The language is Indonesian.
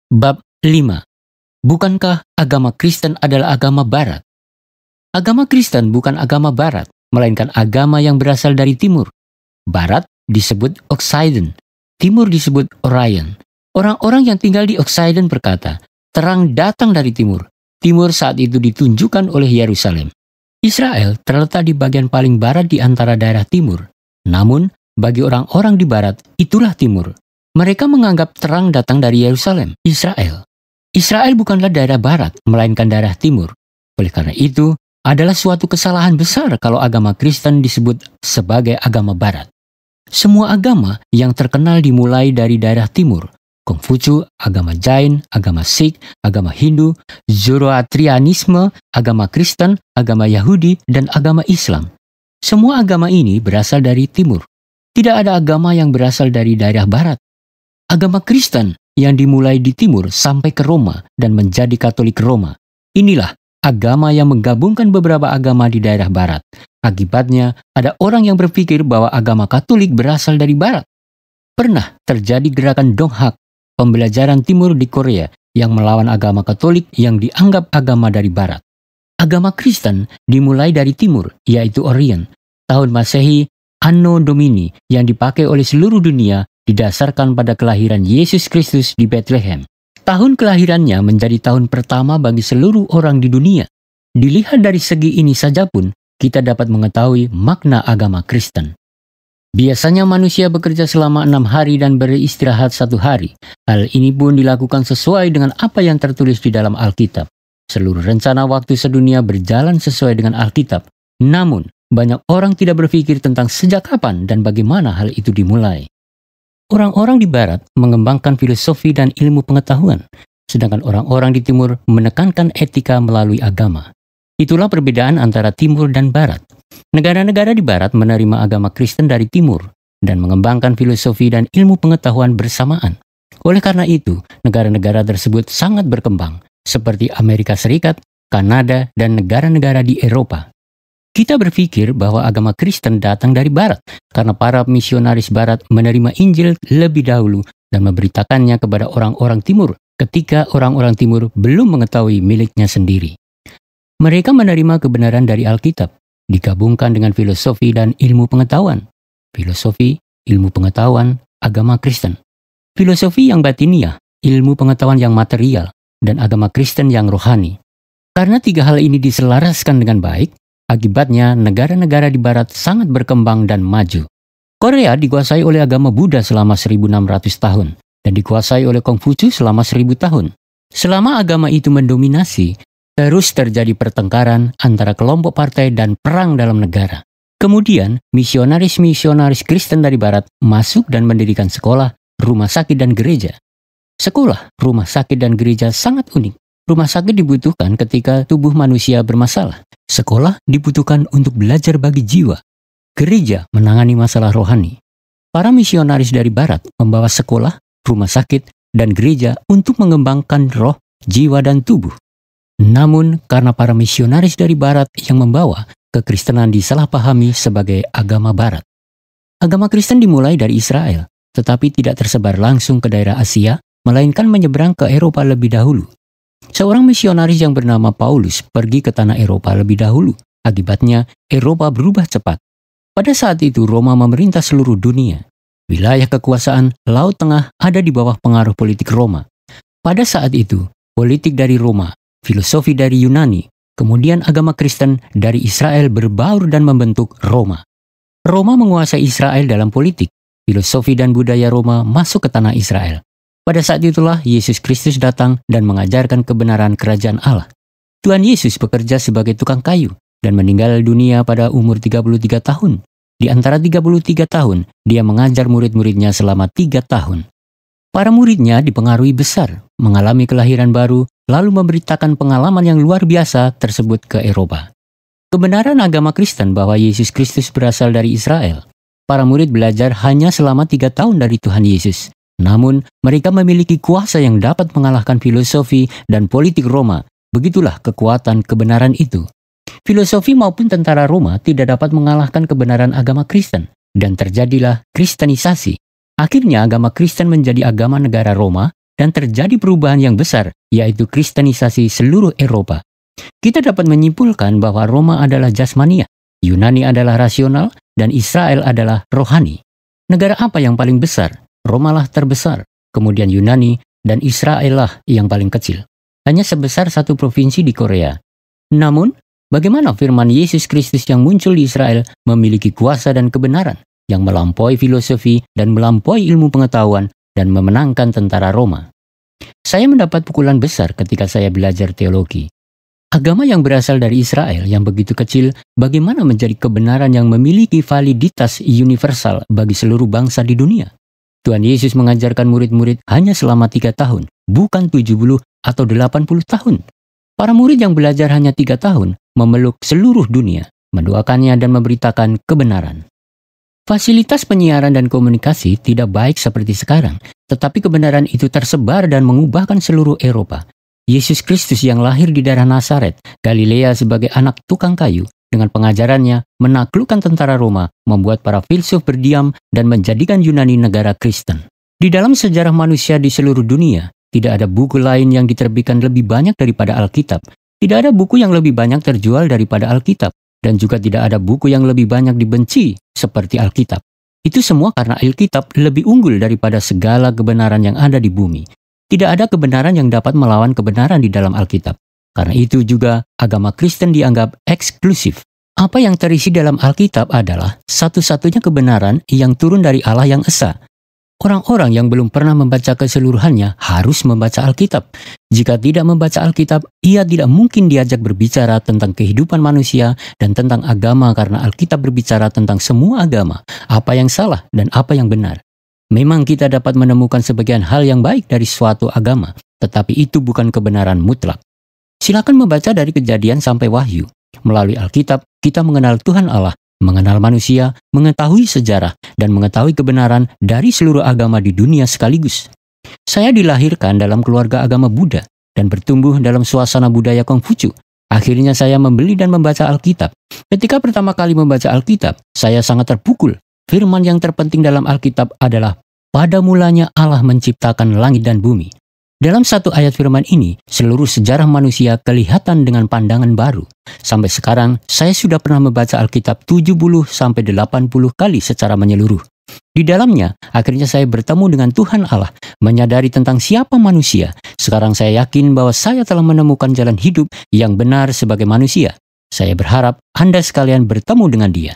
Bab 5. Bukankah agama Kristen adalah agama Barat? Agama Kristen bukan agama Barat, melainkan agama yang berasal dari Timur. Barat disebut Occident, Timur disebut Orion. Orang-orang yang tinggal di Occident berkata, terang datang dari Timur. Timur saat itu ditunjukkan oleh Yerusalem. Israel terletak di bagian paling barat di antara daerah Timur. Namun, bagi orang-orang di Barat, itulah Timur. Mereka menganggap terang datang dari Yerusalem, Israel. Israel bukanlah daerah Barat, melainkan daerah Timur. Oleh karena itu, adalah suatu kesalahan besar kalau agama Kristen disebut sebagai agama Barat. Semua agama yang terkenal dimulai dari daerah Timur. Kongfucu, agama Jain, agama Sikh, agama Hindu, Zoroastrianisme, agama Kristen, agama Yahudi, dan agama Islam. Semua agama ini berasal dari Timur. Tidak ada agama yang berasal dari daerah Barat. Agama Kristen yang dimulai di Timur sampai ke Roma dan menjadi Katolik Roma. Inilah agama yang menggabungkan beberapa agama di daerah Barat. Akibatnya, ada orang yang berpikir bahwa agama Katolik berasal dari Barat. Pernah terjadi gerakan Donghak, pembelajaran Timur di Korea, yang melawan agama Katolik yang dianggap agama dari Barat. Agama Kristen dimulai dari Timur, yaitu Orion. Tahun Masehi Anno Domini yang dipakai oleh seluruh dunia didasarkan pada kelahiran Yesus Kristus di Bethlehem. Tahun kelahirannya menjadi tahun pertama bagi seluruh orang di dunia. Dilihat dari segi ini saja pun, kita dapat mengetahui makna agama Kristen. Biasanya manusia bekerja selama 6 hari dan beristirahat 1 hari. Hal ini pun dilakukan sesuai dengan apa yang tertulis di dalam Alkitab. Seluruh rencana waktu sedunia berjalan sesuai dengan Alkitab. Namun, banyak orang tidak berpikir tentang sejak kapan dan bagaimana hal itu dimulai. Orang-orang di Barat mengembangkan filosofi dan ilmu pengetahuan, sedangkan orang-orang di Timur menekankan etika melalui agama. Itulah perbedaan antara Timur dan Barat. Negara-negara di Barat menerima agama Kristen dari Timur dan mengembangkan filosofi dan ilmu pengetahuan bersamaan. Oleh karena itu, negara-negara tersebut sangat berkembang, seperti Amerika Serikat, Kanada, dan negara-negara di Eropa. Kita berpikir bahwa agama Kristen datang dari Barat karena para misionaris Barat menerima Injil lebih dahulu dan memberitakannya kepada orang-orang Timur ketika orang-orang Timur belum mengetahui miliknya sendiri. Mereka menerima kebenaran dari Alkitab, digabungkan dengan filosofi dan ilmu pengetahuan. Filosofi, ilmu pengetahuan, agama Kristen. Filosofi yang batiniah, ilmu pengetahuan yang material, dan agama Kristen yang rohani. Karena 3 hal ini diselaraskan dengan baik, akibatnya, negara-negara di Barat sangat berkembang dan maju. Korea dikuasai oleh agama Buddha selama 1600 tahun dan dikuasai oleh Kongfucu selama 1000 tahun. Selama agama itu mendominasi, terus terjadi pertengkaran antara kelompok partai dan perang dalam negara. Kemudian, misionaris-misionaris Kristen dari Barat masuk dan mendirikan sekolah, rumah sakit, dan gereja. Sekolah, rumah sakit, dan gereja sangat unik. Rumah sakit dibutuhkan ketika tubuh manusia bermasalah. Sekolah dibutuhkan untuk belajar bagi jiwa. Gereja menangani masalah rohani. Para misionaris dari Barat membawa sekolah, rumah sakit, dan gereja untuk mengembangkan roh, jiwa, dan tubuh. Namun, karena para misionaris dari Barat yang membawa, kekristenan disalahpahami sebagai agama Barat. Agama Kristen dimulai dari Israel, tetapi tidak tersebar langsung ke daerah Asia, melainkan menyeberang ke Eropa lebih dahulu. Seorang misionaris yang bernama Paulus pergi ke tanah Eropa lebih dahulu. Akibatnya, Eropa berubah cepat. Pada saat itu, Roma memerintah seluruh dunia. Wilayah kekuasaan Laut Tengah ada di bawah pengaruh politik Roma. Pada saat itu, politik dari Roma, filosofi dari Yunani, kemudian agama Kristen dari Israel berbaur dan membentuk Roma. Roma menguasai Israel dalam politik. Filosofi dan budaya Roma masuk ke tanah Israel. Pada saat itulah Yesus Kristus datang dan mengajarkan kebenaran kerajaan Allah. Tuhan Yesus bekerja sebagai tukang kayu dan meninggal dunia pada umur 33 tahun. Di antara 33 tahun, dia mengajar murid-muridnya selama 3 tahun. Para muridnya dipengaruhi besar, mengalami kelahiran baru, lalu memberitakan pengalaman yang luar biasa tersebut ke Eropa. Kebenaran agama Kristen bahwa Yesus Kristus berasal dari Israel. Para murid belajar hanya selama 3 tahun dari Tuhan Yesus. Namun, mereka memiliki kuasa yang dapat mengalahkan filosofi dan politik Roma. Begitulah kekuatan kebenaran itu. Filosofi maupun tentara Roma tidak dapat mengalahkan kebenaran agama Kristen. Dan terjadilah Kristenisasi. Akhirnya agama Kristen menjadi agama negara Roma dan terjadi perubahan yang besar, yaitu kristenisasi seluruh Eropa. Kita dapat menyimpulkan bahwa Roma adalah jasmania, Yunani adalah rasional, dan Israel adalah rohani. Negara apa yang paling besar? Roma lah terbesar, kemudian Yunani, dan Israel lah yang paling kecil. Hanya sebesar satu provinsi di Korea. Namun, bagaimana firman Yesus Kristus yang muncul di Israel memiliki kuasa dan kebenaran yang melampaui filosofi dan melampaui ilmu pengetahuan dan memenangkan tentara Roma? Saya mendapat pukulan besar ketika saya belajar teologi. Agama yang berasal dari Israel yang begitu kecil, bagaimana menjadi kebenaran yang memiliki validitas universal bagi seluruh bangsa di dunia? Tuhan Yesus mengajarkan murid-murid hanya selama 3 tahun, bukan 70 atau 80 tahun. Para murid yang belajar hanya 3 tahun, memeluk seluruh dunia, mendoakannya dan memberitakan kebenaran. Fasilitas penyiaran dan komunikasi tidak baik seperti sekarang, tetapi kebenaran itu tersebar dan mengubahkan seluruh Eropa. Yesus Kristus yang lahir di daerah Nazaret, Galilea sebagai anak tukang kayu, dengan pengajarannya menaklukkan tentara Roma, membuat para filsuf berdiam dan menjadikan Yunani negara Kristen. Di dalam sejarah manusia di seluruh dunia, tidak ada buku lain yang diterbitkan lebih banyak daripada Alkitab. Tidak ada buku yang lebih banyak terjual daripada Alkitab. Dan juga tidak ada buku yang lebih banyak dibenci seperti Alkitab. Itu semua karena Alkitab lebih unggul daripada segala kebenaran yang ada di bumi. Tidak ada kebenaran yang dapat melawan kebenaran di dalam Alkitab. Karena itu juga agama Kristen dianggap eksklusif. Apa yang terisi dalam Alkitab adalah satu-satunya kebenaran yang turun dari Allah yang esa. Orang-orang yang belum pernah membaca keseluruhannya harus membaca Alkitab. Jika tidak membaca Alkitab, ia tidak mungkin diajak berbicara tentang kehidupan manusia dan tentang agama karena Alkitab berbicara tentang semua agama, apa yang salah dan apa yang benar. Memang kita dapat menemukan sebagian hal yang baik dari suatu agama, tetapi itu bukan kebenaran mutlak. Silakan membaca dari Kejadian sampai Wahyu. Melalui Alkitab, kita mengenal Tuhan Allah, mengenal manusia, mengetahui sejarah, dan mengetahui kebenaran dari seluruh agama di dunia sekaligus. Saya dilahirkan dalam keluarga agama Buddha dan bertumbuh dalam suasana budaya Konghucu. Akhirnya saya membeli dan membaca Alkitab. Ketika pertama kali membaca Alkitab, saya sangat terpukul. Firman yang terpenting dalam Alkitab adalah, pada mulanya Allah menciptakan langit dan bumi. Dalam satu ayat firman ini, seluruh sejarah manusia kelihatan dengan pandangan baru. Sampai sekarang, saya sudah pernah membaca Alkitab 70-80 kali secara menyeluruh. Di dalamnya, akhirnya saya bertemu dengan Tuhan Allah, menyadari tentang siapa manusia. Sekarang saya yakin bahwa saya telah menemukan jalan hidup yang benar sebagai manusia. Saya berharap Anda sekalian bertemu dengan Dia.